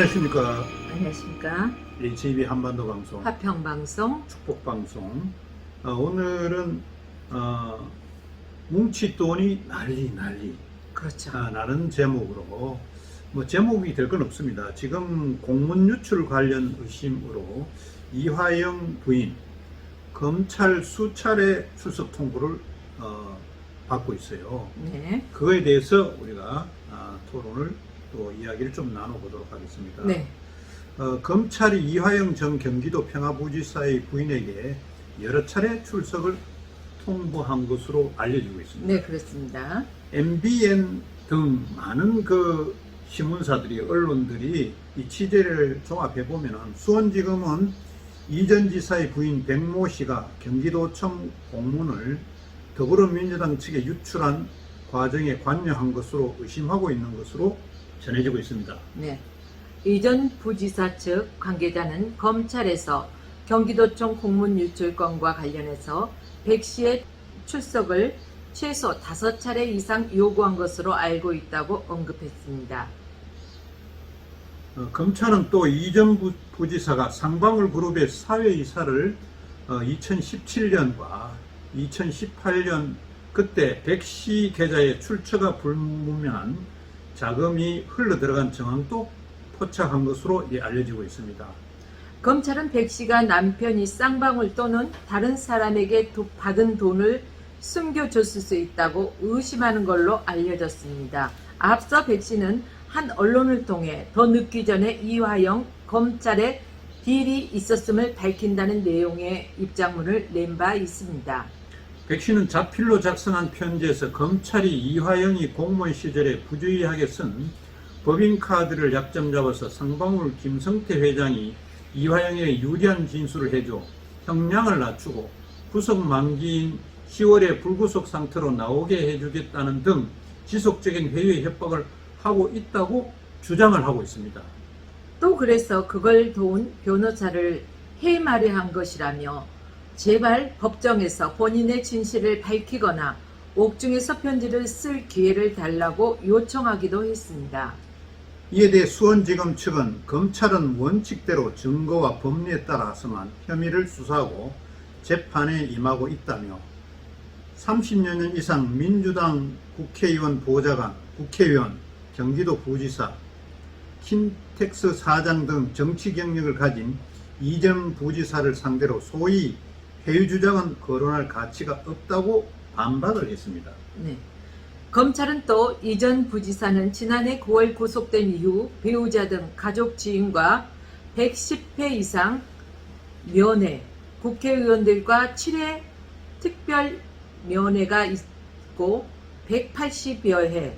안녕하십니까. 안녕하십니까. HB 한반도 방송, 화평방송. 축복 방송. 오늘은 뭉칫돈이 난리 그렇죠. 라는 제목으로, 뭐 제목이 될 건 없습니다. 지금 공문 유출 관련 의심으로 이화영 부인 검찰 수차례 출석 통보를 받고 있어요. 네. 그거에 대해서 우리가 토론을 또 이야기를 좀 나눠보도록 하겠습니다. 네. 검찰이 이화영 전 경기도 평화부지사의 부인에게 여러 차례 출석을 통보한 것으로 알려지고 있습니다. 네, 그렇습니다. MBN 등 많은 그 신문사들이, 언론들이 이 취재를 종합해 보면 수원지검은 이 전 지사의 부인 백모 씨가 경기도청 공문을 더불어민주당 측에 유출한 과정에 관여한 것으로 의심하고 있는 것으로 전해지고 있습니다. 네. 이전 부지사 측 관계자는 검찰에서 경기도청 공문 유출 건과 관련해서 백 씨의 출석을 최소 5차례 이상 요구한 것으로 알고 있다고 언급했습니다. 검찰은 또 이전 부지사가 상방울 그룹의 사회이사를 2017년과 2018년 그때 백씨 계좌에 출처가 불분명한 자금이 흘러들어간 정황도 포착한 것으로 알려지고 있습니다. 검찰은 백 씨가 남편이 쌍방울 또는 다른 사람에게 받은 돈을 숨겨줬을 수 있다고 의심하는 걸로 알려졌습니다. 앞서 백 씨는 한 언론을 통해 더 늦기 전에 이화영 검찰에 딜이 있었음을 밝힌다는 내용의 입장문을 낸 바 있습니다. 백 씨는 자필로 작성한 편지에서 검찰이 이화영이 공무원 시절에 부주의하게 쓴 법인카드를 약점 잡아서 상방울 김성태 회장이 이화영에게 유리한 진술을 해줘 형량을 낮추고 구속 만기인 10월에 불구속 상태로 나오게 해주겠다는 등 지속적인 회유의 협박을 하고 있다고 주장을 하고 있습니다. 또 그래서 그걸 도운 변호사를 해임하려 한 것이라며 제발 법정에서 본인의 진실을 밝히거나 옥중에서 편지를 쓸 기회를 달라고 요청하기도 했습니다. 이에 대해 수원지검 측은 검찰은 원칙대로 증거와 법리에 따라서만 혐의를 수사하고 재판에 임하고 있다며 30여 년 이상 민주당 국회의원 보좌관, 국회의원, 경기도 부지사, 킨텍스 사장 등 정치 경력을 가진 이전 부지사를 상대로 소위 회유 주장은 거론할 가치가 없다고 반박을 했습니다. 네. 검찰은 또 이전 부지사는 지난해 9월 구속된 이후 배우자 등 가족 지인과 110회 이상 면회, 국회의원들과 7회 특별 면회가 있고 180여 회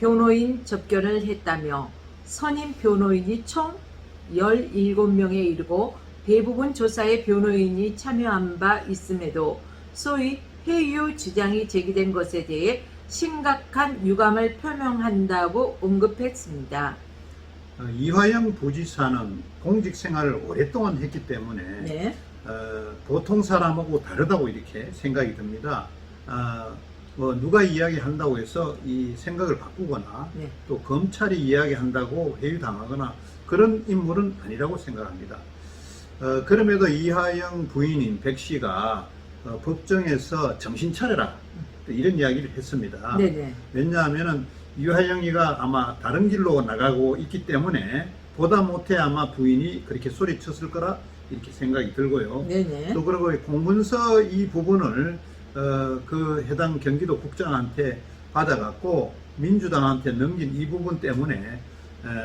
변호인 접견을 했다며 선임 변호인이 총 17명에 이르고 대부분 조사에 변호인이 참여한 바 있음에도 소위 회유 주장이 제기된 것에 대해 심각한 유감을 표명한다고 언급했습니다. 이화영 부지사는 공직 생활을 오랫동안 했기 때문에 네. 보통 사람하고 다르다고 이렇게 생각이 듭니다. 뭐 누가 이야기한다고 해서 이 생각을 바꾸거나 네. 또 검찰이 이야기한다고 회유당하거나 그런 인물은 아니라고 생각합니다. 그럼에도 이화영 부인인 백 씨가 법정에서 정신 차려라 이런 이야기를 했습니다. 네네. 왜냐하면 이화영이가 아마 다른 길로 나가고 있기 때문에 보다 못해 아마 부인이 그렇게 소리쳤을 거라 이렇게 생각이 들고요. 네네. 또 그리고 공문서 이 부분을 그 해당 경기도 국장한테 받아갖고 민주당한테 넘긴 이 부분 때문에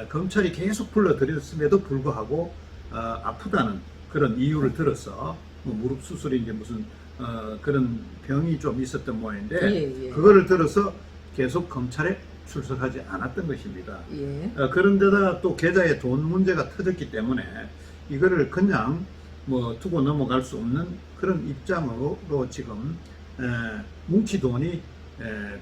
검찰이 계속 불러들였음에도 불구하고 아프다는 그런 이유를 들어서 뭐 무릎 수술인지 무슨 그런 병이 좀 있었던 모양인데 예. 그거를 들어서 계속 검찰에 출석하지 않았던 것입니다. 예. 그런데다가 또 계좌에 돈 문제가 터졌기 때문에 이거를 그냥 뭐 두고 넘어갈 수 없는 그런 입장으로 지금 뭉치돈이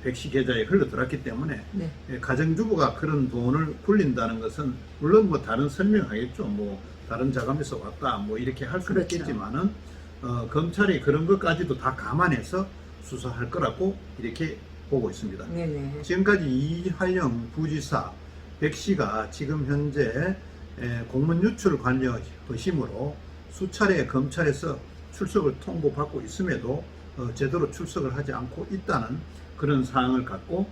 백씨 계좌에 흘러들었기 때문에 네. 가정주부가 그런 돈을 굴린다는 것은 물론 뭐 다른 설명하겠죠. 뭐 다른 자금에서 왔다 뭐 이렇게 할 수는 그렇죠. 있겠지만은 검찰이 그런 것까지도 다 감안해서 수사할 거라고 이렇게 보고 있습니다. 네네. 지금까지 이화영 부지사 백 씨가 지금 현재 공문 유출 관여 의심으로 수차례 검찰에서 출석을 통보받고 있음에도 제대로 출석을 하지 않고 있다는 그런 사항을 갖고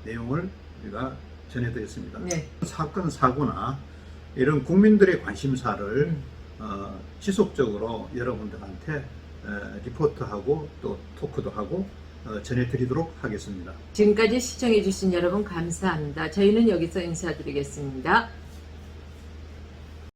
내용을 우리가 전해드렸습니다. 네. 사건 사고나 이런 국민들의 관심사를 지속적으로 여러분들한테 리포트하고 또 토크도 하고 전해드리도록 하겠습니다. 지금까지 시청해주신 여러분 감사합니다. 저희는 여기서 인사드리겠습니다.